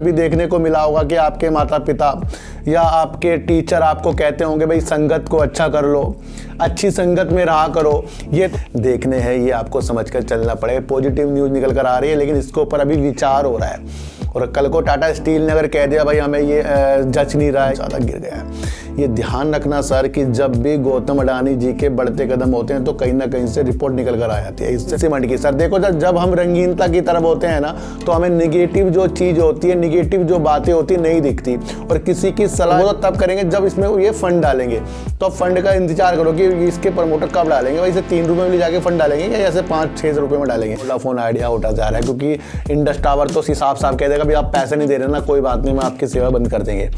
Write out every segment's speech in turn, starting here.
भी देखने को मिला होगा कि आपके माता पिता या आपके टीचर आपको कहते होंगे भाई संगत को अच्छा कर लो, अच्छी संगत में रहा करो। ये देखने हैं, ये आपको समझकर चलना पड़ेगा। पॉजिटिव न्यूज़ निकल कर आ रही है, लेकिन इसके ऊपर अभी विचार हो रहा है। और कल को टाटा स्टील ने अगर कह दिया भाई हमें ये जच नहीं रहा है, ज़्यादा गिर गया है। ये ध्यान रखना सर कि जब भी गौतम अडानी जी के बढ़ते कदम होते हैं तो कहीं ना कहीं से रिपोर्ट निकल कर आ जाती है इससे सीमेंट की। सर देखो जब हम रंगीनता की तरफ होते हैं ना तो हमें निगेटिव जो चीज़ होती है, निगेटिव जो बातें होती है नहीं दिखती। और किसी की सलाह तो तब करेंगे जब इसमें ये फंड डालेंगे। तो फंड का इंतजार करो कि इसके प्रमोटर कब डालेंगे। भाई इसे 3 रुपये में ले जाके फंड डालेंगे या ऐसे 5-6 रुपये में डालेंगे। वोडाफोन आइडिया उठा जा रहा है क्योंकि इंडस टावर तो साफ साफ कह देगा भाई आप पैसे नहीं दे रहे ना, कोई बात नहीं, मैं आपकी सेवा बंद कर देंगे।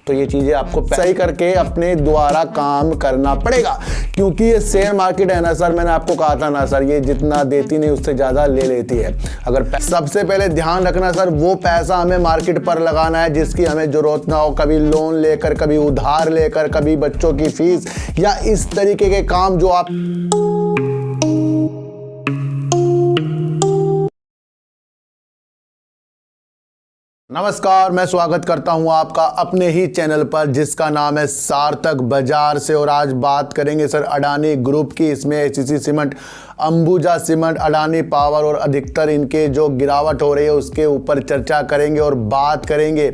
तो ये चीज़ें आपको सही करके अपने द्वारा काम करना पड़ेगा, क्योंकि ये शेयर मार्केट है ना सर, मैंने आपको कहा था ना सर, ये जितना देती नहीं उससे ज़्यादा ले लेती है। अगर सबसे पहले ध्यान रखना सर, वो पैसा हमें मार्केट पर लगाना है जिसकी हमें जरूरत ना हो। कभी लोन लेकर, कभी उधार लेकर, कभी बच्चों की फीस या इस तरीके के काम जो आप नमस्कार, मैं स्वागत करता हूं आपका अपने ही चैनल पर जिसका नाम है सार्थक बाजार से। और आज बात करेंगे सर अडानी ग्रुप की। इसमें HEC cement, Ambuja cement, Adani power और अधिकतर इनके जो गिरावट हो रही है उसके ऊपर चर्चा करेंगे। और बात करेंगे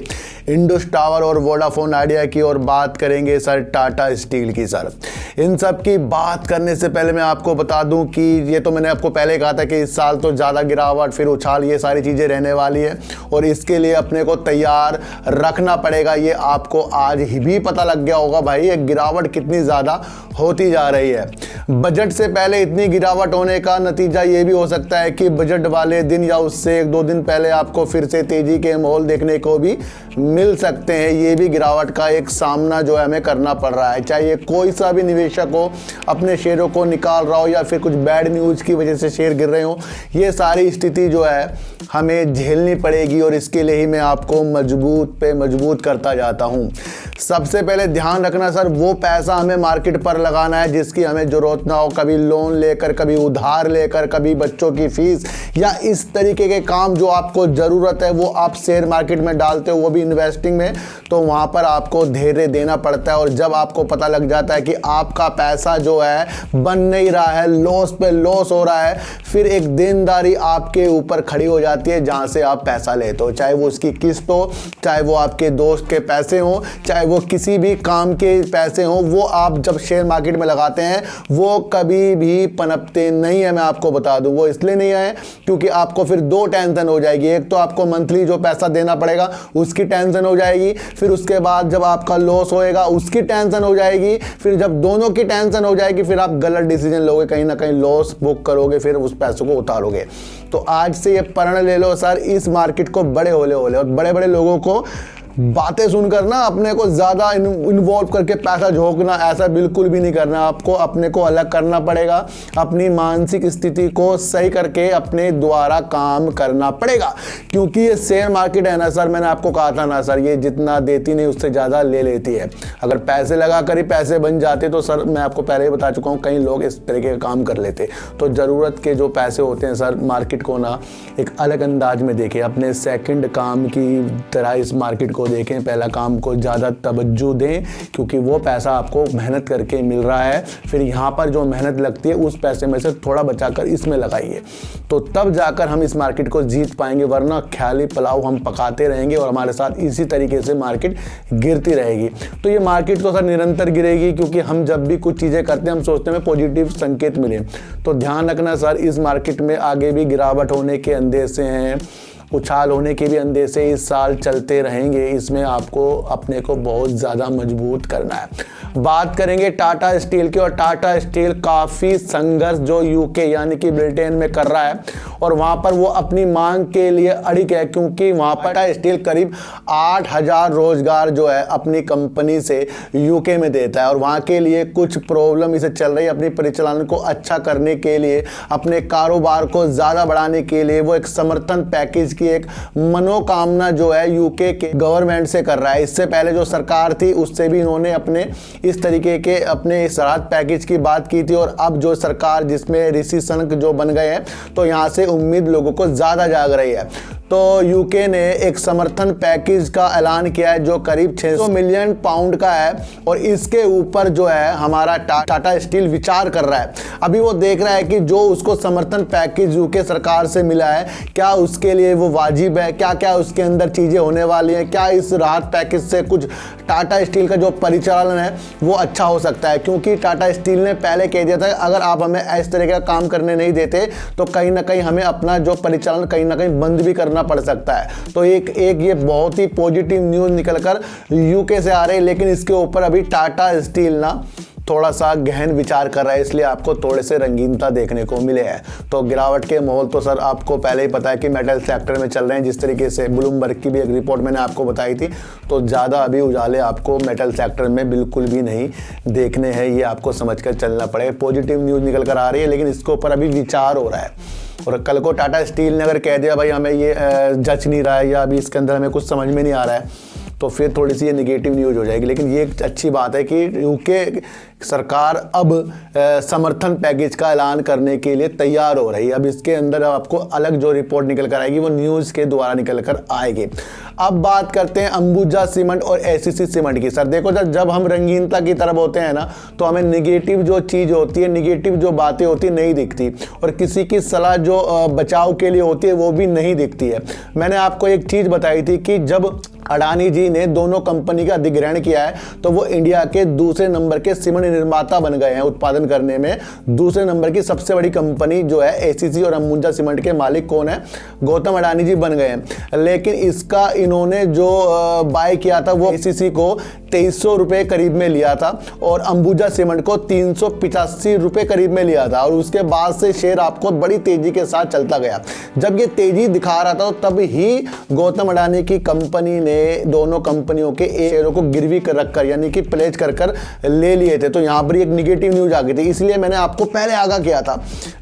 इंडस टावर और वोडाफोन आइडिया की, और बात करेंगे सर टाटा स्टील की। सर इन सब की बात करने से पहले मैं आपको बता दूं कि ये तो मैंने आपको पहले कहा था कि इस साल तो ज़्यादा गिरावट, फिर उछाल, ये सारी चीज़ें रहने वाली है और इसके लिए अपने को तैयार रखना पड़ेगा। ये आपको आज ही भी पता लग गया होगा भाई ये गिरावट कितनी ज़्यादा होती जा रही है। बजट से पहले इतनी गिरावट होने का नतीजा ये भी हो सकता है कि बजट वाले दिन या उससे 1-2 दिन पहले आपको फिर से तेजी के माहौल देखने को भी मिल सकते हैं। ये भी गिरावट का एक सामना जो है हमें करना पड़ रहा है, चाहे कोई सा भी निवेशक हो, अपने शेयरों को निकाल रहा हो या फिर कुछ बैड न्यूज़ की वजह से शेयर गिर रहे हो। ये सारी स्थिति जो है हमें झेलनी पड़ेगी और इसके लिए ही मैं आपको मजबूत पे मजबूत करता जाता हूँ। सबसे पहले ध्यान रखना सर, वो पैसा हमें मार्केट पर लगाना है जिसकी हमें ज़रूरत ना हो। कभी लोन लेकर, कभी उधार लेकर, कभी बच्चों की फीस या इस तरीके के काम जो आपको ज़रूरत है वो आप शेयर मार्केट में डालते हो, वो भी इन्वेस्टिंग में। तो वहाँ पर आपको धैर्य देना पड़ता है। और जब आपको पता लग जाता है कि आपका पैसा जो है बन नहीं रहा है, लॉस पे लॉस हो रहा है, फिर एक देनदारी आपके ऊपर खड़ी हो जाती है जहाँ से आप पैसा लेते हो, चाहे वो उसकी किस्त हो, चाहे वो आपके दोस्त के पैसे हो, चाहे वो किसी भी काम के पैसे हो। वो आप जब शेयर मार्केट में लगाते हैं वो कभी भी पनपते नहीं है। मैं आपको बता दूं वो इसलिए नहीं आए क्योंकि आपको फिर 2 टेंशन हो जाएगी। एक तो आपको मंथली जो पैसा देना पड़ेगा उसकी टेंशन हो जाएगी, फिर उसके बाद जब आपका लॉस होएगा उसकी टेंशन हो जाएगी, फिर जब दोनों की टेंशन हो जाएगी फिर आप गलत डिसीजन लोगे, कहीं ना कहीं लॉस बुक करोगे, फिर उस पैसों को उतारोगे। तो आज से ये प्रण ले लो सर, इस मार्केट को बड़े होले और बड़े बड़े लोगों को बातें सुनकर ना अपने को ज़्यादा इन्वॉल्व करके पैसा झोंकना, ऐसा बिल्कुल भी नहीं करना। आपको अपने को अलग करना पड़ेगा, अपनी मानसिक स्थिति को सही करके अपने द्वारा काम करना पड़ेगा, क्योंकि ये शेयर मार्केट है ना सर, मैंने आपको कहा था ना सर, ये जितना देती नहीं उससे ज़्यादा ले लेती है। अगर पैसे लगा कर ही पैसे बन जाते तो सर मैं आपको पहले ही बता चुका हूँ कई लोग इस तरीके का काम कर लेते। तो ज़रूरत के जो पैसे होते हैं सर, मार्केट को ना एक अलग अंदाज में देखें, अपने सेकंड काम की तरह इस मार्केट को देखें। पहला काम को ज़्यादा तवज्जो दें क्योंकि वो पैसा आपको मेहनत करके मिल रहा है। फिर यहाँ पर जो मेहनत लगती है उस पैसे में से थोड़ा बचाकर इसमें लगाइए, तो तब जाकर हम इस मार्केट को जीत पाएंगे। वरना ख्याली पुलाव हम पकाते रहेंगे और हमारे साथ इसी तरीके से मार्केट गिरती रहेगी। तो ये मार्केट तो सर निरंतर गिरेगी क्योंकि हम जब भी कुछ चीज़ें करते हैं हम सोचते हैं पॉजिटिव संकेत मिले। तो ध्यान रखना सर, इस मार्केट में आगे भी गिरावट होने के अंदेशे हैं, उछाल होने के भी अंदेशे इस साल चलते रहेंगे। इसमें आपको अपने को बहुत ज़्यादा मजबूत करना है। बात करेंगे टाटा स्टील की, और टाटा स्टील काफ़ी संघर्ष जो यूके यानी कि ब्रिटेन में कर रहा है और वहाँ पर वो अपनी मांग के लिए अड़िग है, क्योंकि वहाँ पर टाटा स्टील करीब 8,000 रोजगार जो है अपनी कंपनी से यूके में देता है और वहाँ के लिए कुछ प्रॉब्लम इसे चल रही है। अपनी परिचालन को अच्छा करने के लिए, अपने कारोबार को ज़्यादा बढ़ाने के लिए वो एक समर्थन पैकेज की एक मनोकामना जो है यूके के गवर्नमेंट से कर रहा है। इससे पहले जो सरकार थी उससे भी इन्होंने अपने इस तरीके के अपने इस राहत पैकेज की बात की थी, और अब जो सरकार जिसमें ऋषि सुनक जो बन गए हैं तो यहाँ से उम्मीद लोगों को ज़्यादा जाग रही है। तो यूके ने एक समर्थन पैकेज का ऐलान किया है जो करीब 600 मिलियन पाउंड का है, और इसके ऊपर जो है हमारा टाटा स्टील विचार कर रहा है। अभी वो देख रहा है कि जो उसको समर्थन पैकेज यूके सरकार से मिला है क्या उसके लिए वो वाजिब है, क्या क्या उसके अंदर चीज़ें होने वाली हैं, क्या इस राहत पैकेज से कुछ टाटा स्टील का जो परिचालन है वो अच्छा हो सकता है। क्योंकि टाटा स्टील ने पहले कह दिया था अगर आप हमें इस तरह का काम करने नहीं देते तो कहीं ना कहीं हमें अपना जो परिचालन कहीं ना कहीं बंद भी करना पड़ सकता है। तो एक ये बहुत ही पॉजिटिव न्यूज़ निकलकर यूके से आ रही है, लेकिन इसके ऊपर अभी टाटा स्टील ना थोड़ा सा गहन विचार कर रहा है, इसलिए आपको थोड़े से रंगीनता देखने को मिले हैं। तो गिरावट के माहौल तो सर आपको पहले ही पता है कि मेटल सेक्टर में चल रहे हैं, जिस तरीके से ब्लूमबर्ग की भी एक रिपोर्ट मैंने आपको बताई थी। तो ज़्यादा अभी उजाले आपको मेटल सेक्टर में बिल्कुल भी नहीं देखने हैं, ये आपको समझ कर चलना पड़ेगा। पॉजिटिव न्यूज़ निकल कर आ रही है, लेकिन इसके ऊपर अभी विचार हो रहा है। और कल को टाटा स्टील ने अगर कह दिया भाई हमें ये जच नहीं रहा है या अभी इसके अंदर हमें कुछ समझ में नहीं आ रहा है, तो फिर थोड़ी सी ये निगेटिव न्यूज़ हो जाएगी। लेकिन ये एक अच्छी बात है कि यूके सरकार अब समर्थन पैकेज का ऐलान करने के लिए तैयार हो रही है। अब इसके अंदर आपको अलग जो रिपोर्ट निकल कर आएगी वो न्यूज़ के द्वारा निकल कर आएगी। अब बात करते हैं अंबुजा सीमेंट और एसीसी सीमेंट की। सर देखो जब हम रंगीनता की तरफ होते हैं ना, तो हमें निगेटिव जो चीज़ होती है, निगेटिव जो बातें होती है नहीं दिखती, और किसी की सलाह जो बचाव के लिए होती है वो भी नहीं दिखती है। मैंने आपको एक चीज़ बताई थी कि जब अडानी जी ने दोनों कंपनी का अधिग्रहण किया है तो वो इंडिया के दूसरे नंबर के सीमेंट निर्माता बन गए हैं। उत्पादन करने में दूसरे नंबर की सबसे बड़ी कंपनी जो है एसीसी और अंबुजा सीमेंट के मालिक कौन है? गौतम अडानी जी बन गए हैं। लेकिन इसका इन्होंने जो बाय किया था वो एसीसी को 2300 रुपये करीब में लिया था और अंबुजा सीमेंट को 385 रुपये करीब में लिया था, और उसके बाद से शेयर आपको बड़ी तेजी के साथ चलता गया। जब ये तेजी दिखा रहा था तब ही गौतम अडानी की कंपनी ने दोनों कंपनियों के शेयरों को गिरवी कर रखकर यानी कि प्लेज कर ले लिए थे। तो यहाँ पर एक निगेटिव न्यूज आ गई थी, इसलिए मैंने आपको पहले आगाह किया था।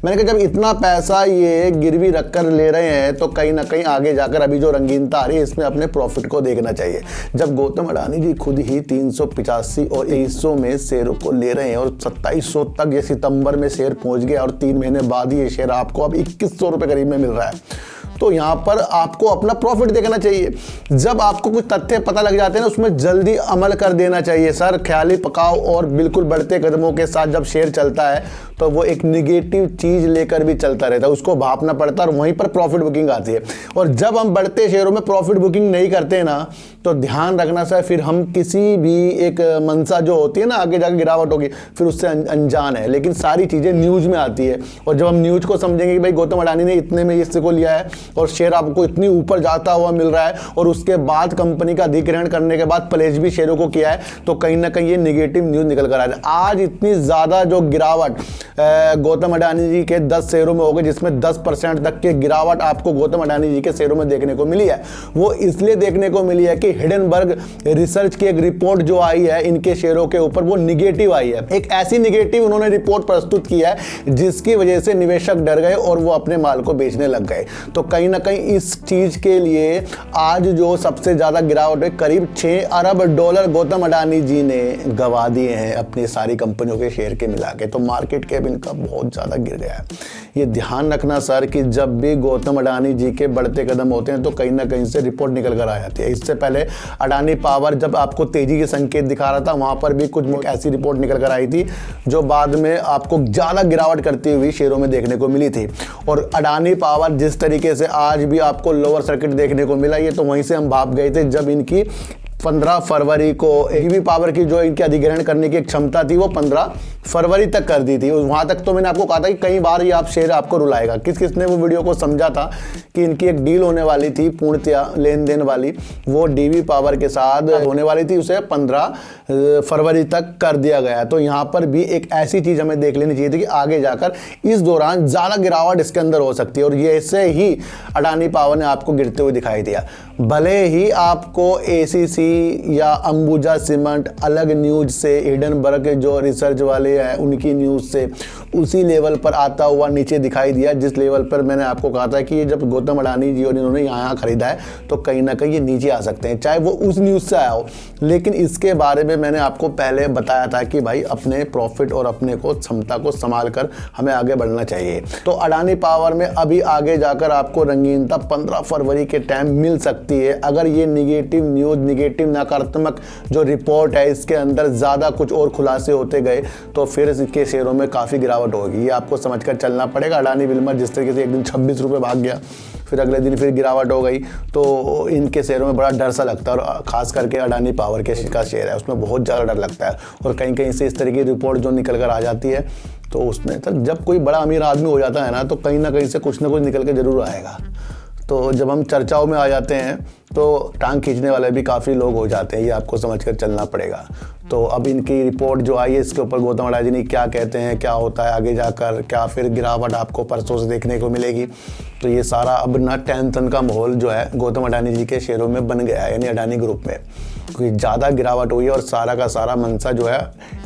मैंने कहा जब इतना पैसा ये गिरवी रखकर ले रहे हैं तो कहीं ना कहीं आगे जाकर अभी जो रंगीनता आ रही है इसमें अपने प्रॉफिट को देखना चाहिए। जब गौतम अडानी जी खुद ही 385 और 2300 में शेयरों को ले रहे हैं और 2700 तक ये सितंबर में शेयर पहुंच गया और 3 महीने बाद ये शेयर आपको अब 2100 रुपये करीब में मिल रहा है, तो यहाँ पर आपको अपना प्रॉफिट देखना चाहिए। जब आपको कुछ तथ्य पता लग जाते हैं ना उसमें जल्दी अमल कर देना चाहिए सर। ख्याली पकाओ और बिल्कुल बढ़ते कदमों के साथ जब शेयर चलता है तो वो एक निगेटिव चीज लेकर भी चलता रहता है, उसको भापना पड़ता है और वहीं पर प्रॉफिट बुकिंग आती है। और जब हम बढ़ते शेयरों में प्रॉफिट बुकिंग नहीं करते ना तो ध्यान रखना सर, फिर हम किसी भी एक मंशा जो होती है ना आगे जाकर गिरावट होगी फिर उससे अनजान है। लेकिन सारी चीज़ें न्यूज़ में आती है और जब हम न्यूज़ को समझेंगे कि भाई गौतम अडानी ने इतने में इससे को लिया है और शेयर आपको इतनी ऊपर जाता हुआ मिल रहा है और उसके बाद कंपनी का अधिग्रहण करने के बाद प्लेज भी शेयरों को किया है, तो कहीं ना कहीं ये निगेटिव न्यूज़ निकल कर आ रहा है। आज इतनी ज़्यादा जो गिरावट गौतम अडानी जी के 10 शेयरों में हो गई, जिसमें 10% तक की गिरावट आपको गौतम अडानी जी के शेयरों में देखने को मिली है, वो इसलिए देखने को मिली है कि हिडनबर्ग रिसर्च की एक रिपोर्ट जो आई है इनके शेयरों के ऊपर वो निगेटिव आई है। एक ऐसी निगेटिव उन्होंने रिपोर्ट प्रस्तुत की है जिसकी वजह से निवेशक डर गए और वो अपने माल को बेचने लग गए। तो कहीं ना कहीं इस चीज के लिए आज जो सबसे ज्यादा गिरावट है करीब 6 अरब डॉलर गौतम अडानी जी ने गवा दिए हैं अपनी सारी कंपनियों के शेयर के मिला के। तो मार्केट कैप इनका बहुत ज्यादा गिर गया है। ये ध्यान रखना सर कि जब भी गौतम अडानी जी के बढ़ते कदम होते हैं तो कहीं ना कहीं से रिपोर्ट निकल कर आ जाती है। इससे पहले अडानी पावर जब आपको तेजी के संकेत दिखा रहा था वहां पर भी कुछ ऐसी रिपोर्ट निकल कर आई थी जो बाद में आपको ज्यादा गिरावट करती हुई शेयरों में देखने को मिली थी। और अडानी पावर जिस तरीके से आज भी आपको लोअर सर्किट देखने को मिला, ये तो वहीं से हम भाप गए थे जब इनकी 15 फरवरी को ईवी पावर की जो इनके अधिग्रहण करने की एक क्षमता थी वो 15 फरवरी तक कर दी थी। वहां तक तो मैंने आपको कहा था कि कई बार ये आप शेयर आपको रुलाएगा। किस किसने वो वीडियो को समझा था कि इनकी एक डील होने वाली थी पूर्णतया लेन देन वाली, वो डीवी पावर के साथ होने वाली थी, उसे 15 फरवरी तक कर दिया गया। तो यहाँ पर भी एक ऐसी चीज हमें देख लेनी चाहिए थी कि आगे जाकर इस दौरान ज्यादा गिरावट इसके अंदर हो सकती है और ये ऐसे ही अडानी पावर ने आपको गिरते हुए दिखाई दिया। भले ही आपको एसीसी अभी या अंबुजा सीमेंट अलग न्यूज से, हिडनबर्ग जो रिसर्च वाले हैं उनकी न्यूज से उसी लेवल पर आता हुआ नीचे दिखाई दिया, जिस लेवल पर मैंने आपको कहा था कि ये जब गौतम अडानी जी और इन्होंने यहाँ खरीदा है तो कहीं ना कहीं ये नीचे आ सकते हैं, चाहे वो उस न्यूज़ से आया हो। लेकिन इसके बारे में मैंने आपको पहले बताया था कि भाई अपने प्रॉफिट और अपने को क्षमता को संभाल कर हमें आगे बढ़ना चाहिए। तो अडानी पावर में अभी आगे जाकर आपको रंगीनता 15 फरवरी के टाइम मिल सकती है। अगर ये निगेटिव न्यूज़, निगेटिव नकारात्मक जो रिपोर्ट है इसके अंदर ज़्यादा कुछ और खुलासे होते गए तो फिर इसके शेयरों में काफ़ी गिरावट होगी, ये आपको समझकर चलना पड़ेगा। अडानी विल्मर जिस तरीके से एक दिन 26 रुपये भाग गया, फिर अगले दिन फिर गिरावट हो गई, तो इनके शेयरों में बड़ा डर सा लगता है। और ख़ास करके अडानी पावर के का शेयर है उसमें बहुत ज़्यादा डर लगता है। और कहीं कहीं से इस तरह की रिपोर्ट जो निकल कर आ जाती है तो उसमें तो जब कोई बड़ा अमीर आदमी हो जाता है ना तो कहीं ना कहीं से कुछ ना कुछ निकल के ज़रूर आएगा। तो जब हम चर्चाओं में आ जाते हैं तो टांग खींचने वाले भी काफ़ी लोग हो जाते हैं, ये आपको समझकर चलना पड़ेगा। तो अब इनकी रिपोर्ट जो आई है इसके ऊपर गौतम अडानी जी क्या कहते हैं, क्या होता है आगे जाकर, क्या फिर गिरावट आपको परसों से देखने को मिलेगी। तो ये सारा अब ना टेंशन का माहौल जो है गौतम अडानी जी के शेयरों में बन गया है, यानी अडानी ग्रुप में, क्योंकि ज़्यादा गिरावट हुई है और सारा का सारा मंशा जो है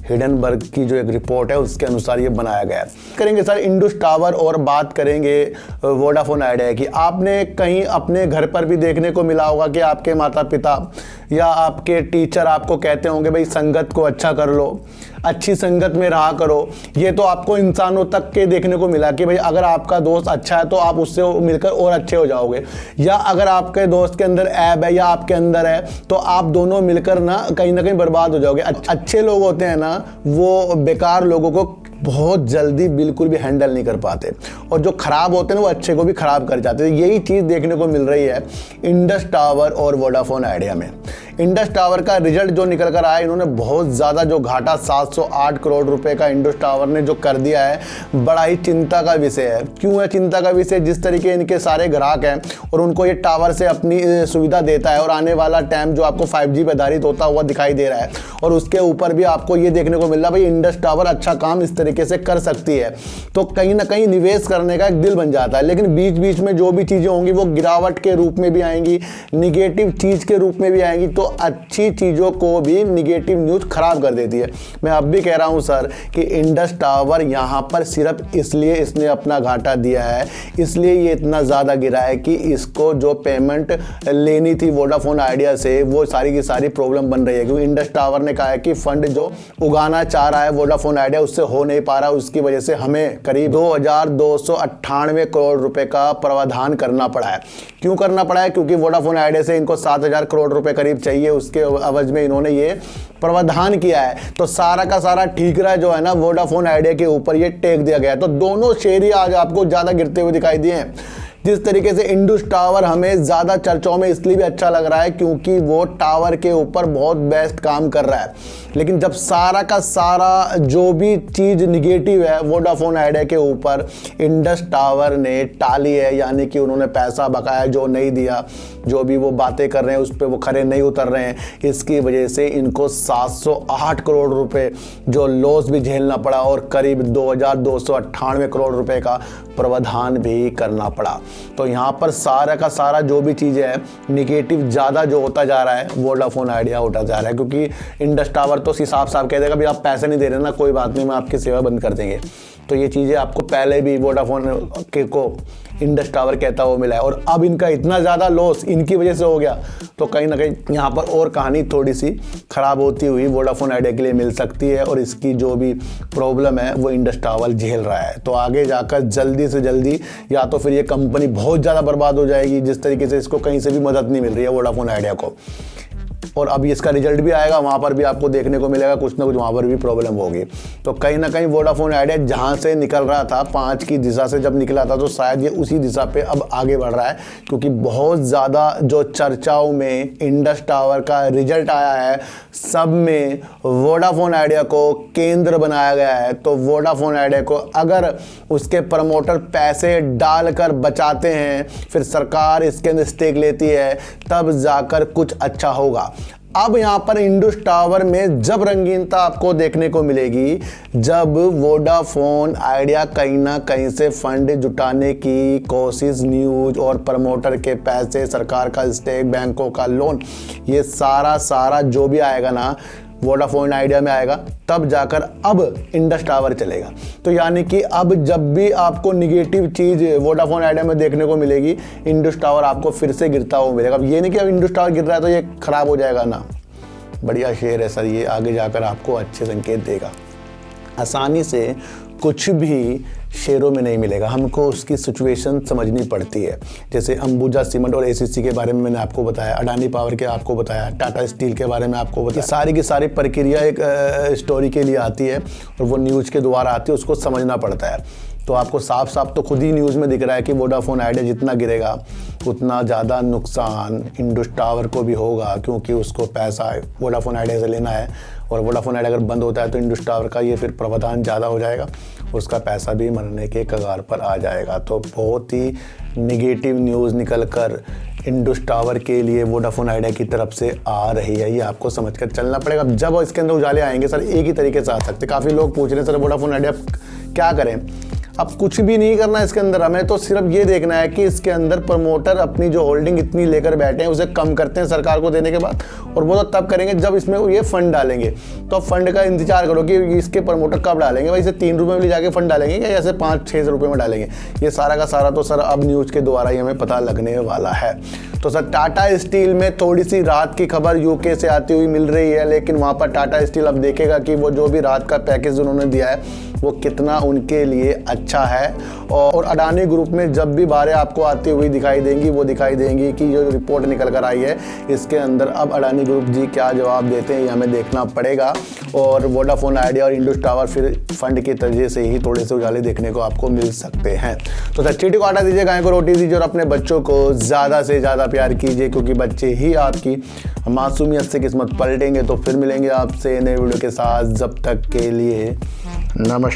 हिडनबर्ग की जो एक रिपोर्ट है उसके अनुसार ये बनाया गया है। करेंगे सर इंडस टावर और बात करेंगे वोडाफोन आइडिया की। आपने कहीं अपने घर पर भी देखने को मिला होगा कि आपके माता पिता या आपके टीचर आपको कहते होंगे भाई संगत को अच्छा कर लो, अच्छी संगत में रहा करो। ये तो आपको इंसानों तक के देखने को मिला कि भाई अगर आपका दोस्त अच्छा है तो आप उससे मिलकर और अच्छे हो जाओगे, या अगर आपके दोस्त के अंदर ऐब है या आपके अंदर है तो आप दोनों मिलकर ना कहीं बर्बाद हो जाओगे। अच्छे लोग होते हैं ना वो बेकार लोगों को बहुत जल्दी बिल्कुल भी हैंडल नहीं कर पाते, और जो खराब होते हैं ना वो अच्छे को भी खराब कर जाते हैं। यही चीज़ देखने को मिल रही है इंडस टावर और वोडाफोन आइडिया में। इंडस टावर का रिजल्ट जो निकल कर आया, इन्होंने बहुत ज़्यादा जो घाटा 708 करोड़ रुपए का इंडस टावर ने जो कर दिया है, बड़ा ही चिंता का विषय है। क्यों है चिंता का विषय? जिस तरीके इनके सारे ग्राहक हैं और उनको ये टावर से अपनी सुविधा देता है और आने वाला टाइम जो आपको 5G पर आधारित होता हुआ दिखाई दे रहा है, और उसके ऊपर भी आपको ये देखने को मिल रहा है भाई इंडस टावर अच्छा काम इस तरीके से कर सकती है, तो कहीं ना कहीं निवेश करने का एक दिल बन जाता है। लेकिन बीच बीच में जो भी चीज़ें होंगी वो गिरावट के रूप में भी आएंगी, निगेटिव चीज़ के रूप में भी आएंगी, तो अच्छी चीज़ों को भी निगेटिव न्यूज़ खराब कर देती है। मैं अब भी कह रहा हूं सर कि इंडस टावर यहाँ पर सिर्फ इसलिए इसने अपना घाटा दिया है, इसलिए ये इतना ज़्यादा गिरा है कि इसको जो पेमेंट लेनी थी वोडाफोन आइडिया से वो सारी की सारी प्रॉब्लम बन रही है। क्योंकि इंडस टावर ने कहा है कि फंड जो उगाना चाह रहा है वोडाफोन आइडिया उससे हो नहीं पा रहा, उसकी वजह से हमें करीब 2298 करोड़ रुपए का प्रावधान करना पड़ा है। क्यों करना पड़ा है? क्योंकि वोडाफोन आइडिया से इनको 7000 करोड़ रुपए करीब चाहिए, उसके अवज में इन्होंने ये प्रावधान किया है। तो सारा का सारा ठीकरा जो है ना वोडाफोन आइडिया के ऊपर ये टेक दिया गया है। तो दोनों शेयर ही आज आपको ज्यादा गिरते हुए दिखाई दिए हैं। जिस तरीके से इंडस टावर हमें ज़्यादा चर्चाओं में इसलिए भी अच्छा लग रहा है क्योंकि वो टावर के ऊपर बहुत बेस्ट काम कर रहा है, लेकिन जब सारा का सारा जो भी चीज़ निगेटिव है वोडाफोन आइडिया के ऊपर इंडस टावर ने टाली है, यानी कि उन्होंने पैसा बकाया जो नहीं दिया, जो भी वो बातें कर रहे हैं उस पर वो खरे नहीं उतर रहे हैं, इसकी वजह से इनको 708 करोड़ रुपए जो लॉस भी झेलना पड़ा और करीब 2298 करोड़ रुपए का प्रावधान भी करना पड़ा। तो यहाँ पर सारा का सारा जो भी चीज़ें है निगेटिव ज़्यादा जो होता जा रहा है वोडाफोन आइडिया होता जा रहा है, क्योंकि इंडस टावर तो साफ साफ कह देगा भी आप पैसे नहीं दे रहे ना, कोई बात नहीं, मैं आपकी सेवा बंद कर देंगे। तो ये चीज़ें आपको पहले भी वोडाफोन के को इंडस टावर कहता हुआ मिला है, और अब इनका इतना ज़्यादा लॉस इनकी वजह से हो गया, तो कहीं ना कहीं यहाँ पर और कहानी थोड़ी सी खराब होती हुई वोडाफोन आइडिया के लिए मिल सकती है, और इसकी जो भी प्रॉब्लम है वो इंडस टावर झेल रहा है। तो आगे जाकर जल्दी से जल्दी या तो फिर ये कंपनी बहुत ज़्यादा बर्बाद हो जाएगी, जिस तरीके से इसको कहीं से भी मदद नहीं मिल रही है वोडाफोन आइडिया को, और अब इसका रिजल्ट भी आएगा, वहाँ पर भी आपको देखने को मिलेगा कुछ ना कुछ वहाँ पर भी प्रॉब्लम होगी। तो कहीं ना कहीं वोडाफोन आइडिया जहाँ से निकल रहा था 5 की दिशा से जब निकला था, तो शायद ये उसी दिशा पे अब आगे बढ़ रहा है, क्योंकि बहुत ज़्यादा जो चर्चाओं में इंडस टावर का रिजल्ट आया है सब में वोडाफोन आइडिया को केंद्र बनाया गया है। तो वोडाफोन आइडिया को अगर उसके प्रमोटर पैसे डालकर बचाते हैं, फिर सरकार इसके अंदर स्टेक लेती है, तब जाकर कुछ अच्छा होगा। अब यहाँ पर इंडस टावर में जब रंगीनता आपको देखने को मिलेगी, जब वोडाफोन आइडिया कहीं ना कहीं से फंड जुटाने की कोशिश, न्यूज और प्रमोटर के पैसे, सरकार का स्टेक, बैंकों का लोन, ये सारा जो भी आएगा ना वोडाफोन आइडिया में आएगा, तब जाकर अब इंडस टावर चलेगा। तो यानी कि अब जब भी आपको निगेटिव चीज़ वोडाफोन आइडिया में देखने को मिलेगी, इंडस टावर आपको फिर से गिरता हुआ मिलेगा। अब ये नहीं कि अब इंडस टावर गिर रहा है तो ये खराब हो जाएगा ना, बढ़िया शेयर है सर, ये आगे जाकर आपको अच्छे संकेत देगा। आसानी से कुछ भी शेयरों में नहीं मिलेगा, हमको उसकी सिचुएशन समझनी पड़ती है। जैसे अंबुजा सीमेंट और एसीसी के बारे में मैंने आपको बताया, अडानी पावर के आपको बताया, टाटा स्टील के बारे में आपको बताया। सारी की सारी प्रक्रिया एक स्टोरी के लिए आती है और वो न्यूज़ के द्वारा आती है, उसको समझना पड़ता है। तो आपको साफ साफ तो खुद ही न्यूज़ में दिख रहा है कि वोडाफोन आइडिया जितना गिरेगा उतना ज़्यादा नुकसान इंडस टावर को भी होगा, क्योंकि उसको पैसा वोडाफोन आइडिया से लेना है और वोडाफोन आइडिया अगर बंद होता है तो इंडस टावर का ये फिर प्रावधान ज़्यादा हो जाएगा, उसका पैसा भी मरने के कगार पर आ जाएगा। तो बहुत ही निगेटिव न्यूज़ निकल कर इंडस टावर के लिए वोडाफोन आइडिया की तरफ से आ रही है, ये आपको समझ कर चलना पड़ेगा। जब इसके अंदर उजाले आएंगे सर एक ही तरीके से आ सकते। काफ़ी लोग पूछ रहे हैं सर वोडाफोन आइडिया क्या करें। अब कुछ भी नहीं करना है इसके अंदर, हमें तो सिर्फ ये देखना है कि इसके अंदर प्रमोटर अपनी जो होल्डिंग इतनी लेकर बैठे हैं उसे कम करते हैं सरकार को देने के बाद, और वो तो तब करेंगे जब इसमें ये फंड डालेंगे। तो फंड का इंतजार करो कि इसके प्रमोटर कब डालेंगे, भाई इसे 3 रुपये में ले जाके फंड डालेंगे या ऐसे 5-6 रुपये में डालेंगे, ये सारा का सारा तो सर अब न्यूज़ के द्वारा ही हमें पता लगने वाला है। तो सर टाटा स्टील में थोड़ी सी राहत की खबर यूके से आती हुई मिल रही है, लेकिन वहाँ पर टाटा स्टील अब देखेगा कि वो जो भी राहत का पैकेज उन्होंने दिया है वो कितना उनके लिए अच्छा है। और अडानी ग्रुप में जब भी बारें आपको आती हुई दिखाई देंगी, वो दिखाई देंगी कि जो रिपोर्ट निकल कर आई है इसके अंदर अब अडानी ग्रुप जी क्या जवाब देते हैं ये हमें देखना पड़ेगा। और वोडाफोन आइडिया और इंडस टावर फिर फंड के तर्जे से ही थोड़े से उजाले देखने को आपको मिल सकते हैं। तो सर चीटी को आटा दीजिए, गाय को रोटी दीजिए और अपने बच्चों को ज़्यादा से ज़्यादा प्यार कीजिए, क्योंकि बच्चे ही आपकी मासूमियत से किस्मत पलटेंगे। तो फिर मिलेंगे आपसे नए वीडियो के साथ, जब तक के लिए नमस्कार।